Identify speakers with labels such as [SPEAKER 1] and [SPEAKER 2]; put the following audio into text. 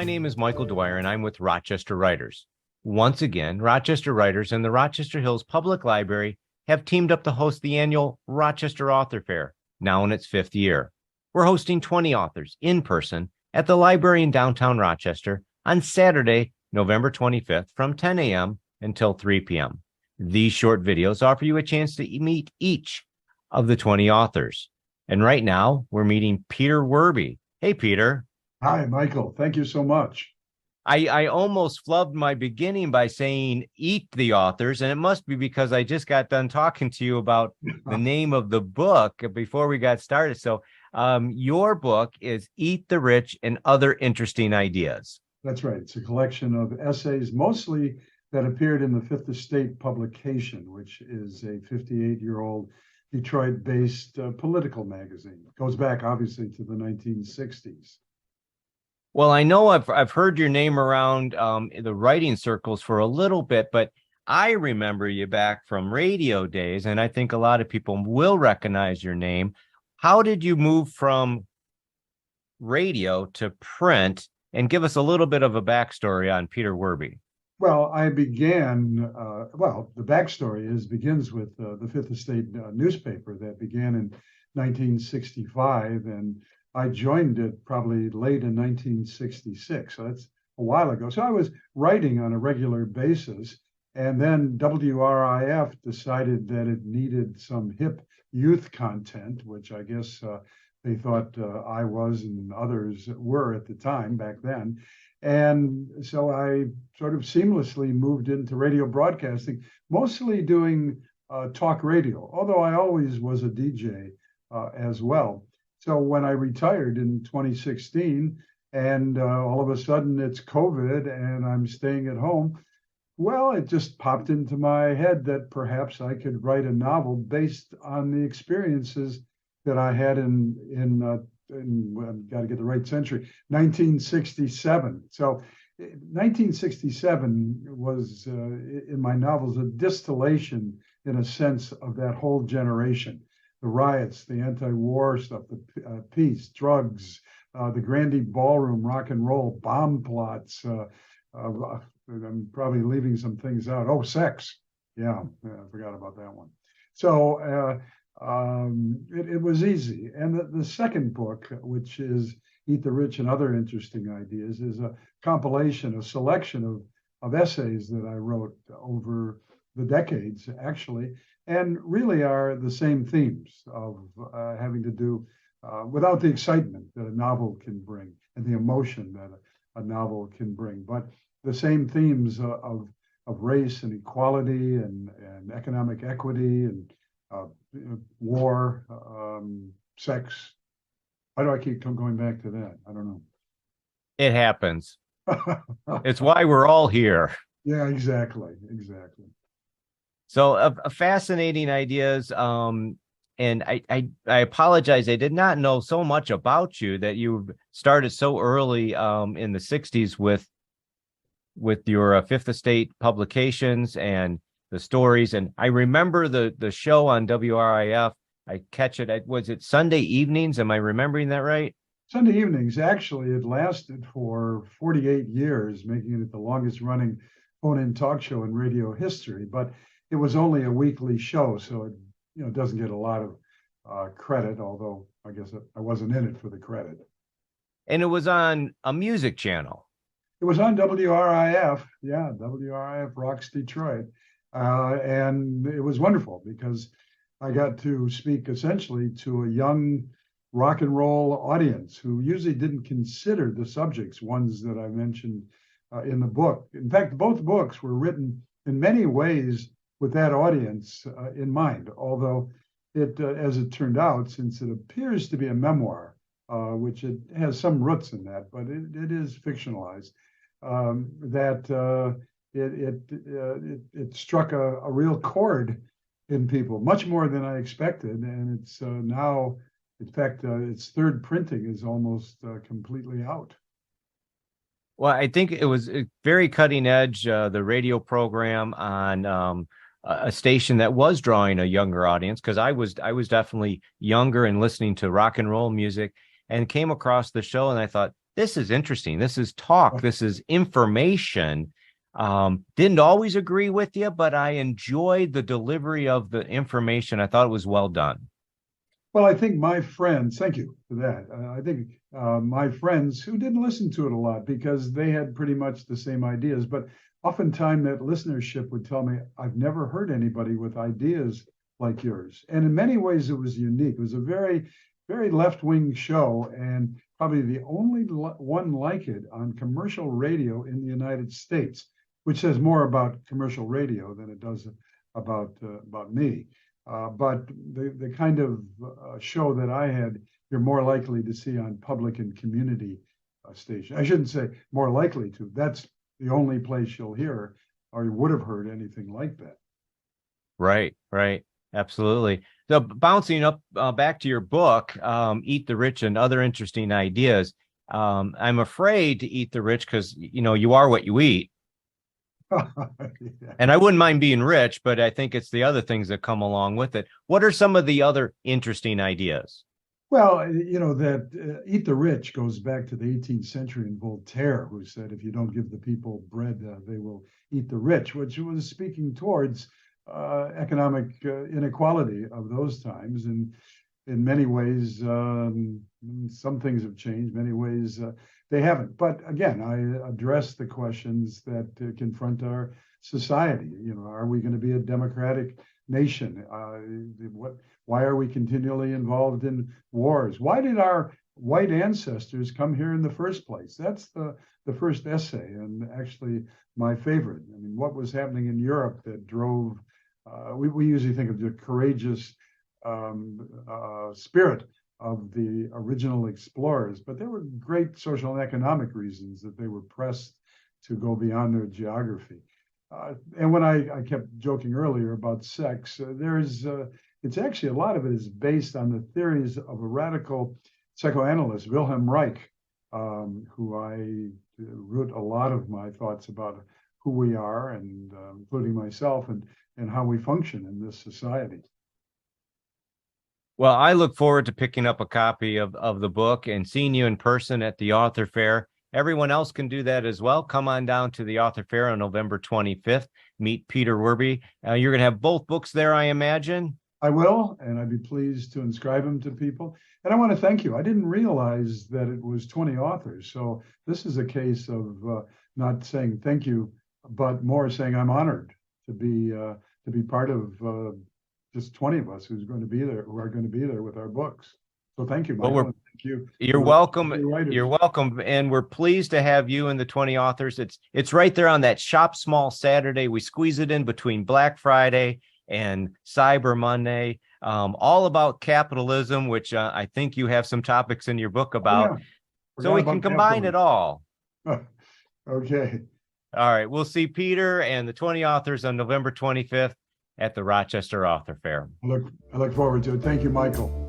[SPEAKER 1] My name is Michael Dwyer, and I'm with Rochester Writers. Once again, Rochester Writers and the Rochester Hills Public Library have teamed up to host the annual Rochester Author Fair, now in its 5th year. We're hosting 20 authors in person at the library in downtown Rochester on Saturday, November 25th from 10 a.m. until 3 p.m. These short videos offer you a chance to meet each of the 20 authors. And right now, we're meeting Peter Werbe. Hey, Peter.
[SPEAKER 2] Hi, Michael. Thank you so much.
[SPEAKER 1] I almost flubbed my beginning by saying eat the authors, and it must be because I just got done talking to you about the name of the book before we got started. So your book is Eat the Rich and Other Interesting Ideas.
[SPEAKER 2] That's right. It's a collection of essays, mostly that appeared in the Fifth Estate publication, which is a 58-year-old Detroit-based political magazine. It goes back, obviously, to the 1960s.
[SPEAKER 1] Well, I know I've heard your name around the writing circles for a little bit, but I remember you back from radio days, and I think a lot of people will recognize your name. How did you move from radio to print? And give us a little bit of a backstory on Peter Werbe.
[SPEAKER 2] Well, I began, the backstory begins with the Fifth Estate newspaper that began in 1965, and I joined it probably late in 1966. So that's a while ago. So I was writing on a regular basis, and then WRIF decided that it needed some hip youth content, which I guess they thought I was and others were at the time back then. And so I sort of seamlessly moved into radio broadcasting, mostly doing talk radio, although I always was a DJ as well. So when I retired in 2016, and all of a sudden it's COVID and I'm staying at home, well, it just popped into my head that perhaps I could write a novel based on the experiences that I had in I've got to get the right century, 1967. So 1967 was, in my novels, a distillation, in a sense, of that whole generation. The riots, the anti-war stuff, the peace, drugs, the Grandy Ballroom, rock and roll, bomb plots. I'm probably leaving some things out. Oh, sex. Yeah, I forgot about that one. So it was easy. And the second book, which is Eat the Rich and Other Interesting Ideas, is a compilation, a selection of essays that I wrote over the decades, actually, and really are the same themes of having to do without the excitement that a novel can bring and the emotion that a novel can bring, but the same themes of race and equality and economic equity and war, sex. Why do I keep going back to that? I don't know.
[SPEAKER 1] It happens. It's why we're all here.
[SPEAKER 2] Yeah, exactly.
[SPEAKER 1] So fascinating ideas. And I apologize. I did not know so much about you that you started so early in the 60s with your Fifth Estate publications and the stories. And I remember the show on WRIF. I catch it. Was it Sunday evenings? Am I remembering that right?
[SPEAKER 2] Sunday evenings. Actually, it lasted for 48 years, making it the longest running phone-in talk show in radio history. But it was only a weekly show, so it doesn't get a lot of credit, although I guess I wasn't in it for the credit.
[SPEAKER 1] And it was on a music channel.
[SPEAKER 2] It was on WRIF. Yeah, WRIF Rocks Detroit. And it was wonderful because I got to speak essentially to a young rock and roll audience who usually didn't consider the subjects, ones that I mentioned in the book. In fact, both books were written in many ways with that audience in mind, although it, as it turned out, since it appears to be a memoir, which it has some roots in that, but it is fictionalized, that it struck a real chord in people, much more than I expected. And it's now, in fact, its third printing is almost completely out.
[SPEAKER 1] Well, I think it was very cutting edge, the radio program on a station that was drawing a younger audience, because I was definitely younger and listening to rock and roll music, and came across the show and I thought, this is interesting. This is talk. This is information. Didn't always agree with you, but I enjoyed the delivery of the information. I thought it was well done.
[SPEAKER 2] Well, I think my friends, thank you for that. I think my friends who didn't listen to it a lot because they had pretty much the same ideas, but oftentimes that listenership would tell me, I've never heard anybody with ideas like yours. And in many ways, it was unique. It was a very, very left-wing show, and probably the only one like it on commercial radio in the United States, which says more about commercial radio than it does about me. But the kind of show that I had, you're more likely to see on public and community station. I shouldn't say more likely to. That's the only place you'll hear, or you would have heard anything like that.
[SPEAKER 1] Right, right. Absolutely. So bouncing up back to your book, Eat the Rich and Other Interesting Ideas. I'm afraid to eat the rich because, you are what you eat.
[SPEAKER 2] Yeah.
[SPEAKER 1] And I wouldn't mind being rich, but I think it's the other things that come along with it. What are some of the other interesting ideas?
[SPEAKER 2] Well, that eat the rich goes back to the 18th century and Voltaire, who said, if you don't give the people bread, they will eat the rich, which was speaking towards economic inequality of those times. And in many ways, some things have changed, many ways they haven't. But again, I address the questions that confront our society. Are we going to be a democratic nation? Why are we continually involved in wars? Why did our white ancestors come here in the first place? That's the first essay, and actually my favorite. I mean, what was happening in Europe that drove, we usually think of the courageous spirit of the original explorers, but there were great social and economic reasons that they were pressed to go beyond their geography. And when I kept joking earlier about sex, it's actually a lot of it is based on the theories of a radical psychoanalyst, Wilhelm Reich, who I root a lot of my thoughts about who we are, and including myself, and how we function in this society.
[SPEAKER 1] Well, I look forward to picking up a copy of the book and seeing you in person at the author fair. Everyone else can do that as well. Come on down to the author fair on November 25th. Meet Peter Werbe. You're going to have both books there, I imagine.
[SPEAKER 2] I will, and I'd be pleased to inscribe them to people. And I want to thank you. I didn't realize that it was 20 authors. So this is a case of not saying thank you, but more saying I'm honored to be part of just 20 of us who are going to be there with our books. So thank you, Michael.
[SPEAKER 1] Well,
[SPEAKER 2] thank you.
[SPEAKER 1] You're welcome. You're welcome. And we're pleased to have you and the 20 authors. It's right there on that Shop Small Saturday. We squeeze it in between Black Friday and Cyber Monday, all about capitalism, which I think you have some topics in your book about.
[SPEAKER 2] Oh, yeah.
[SPEAKER 1] So we can combine it all.
[SPEAKER 2] Okay.
[SPEAKER 1] All right. We'll see Peter and the 20 authors on November 25th at the Rochester Author Fair.
[SPEAKER 2] I look forward to it. Thank you, Michael.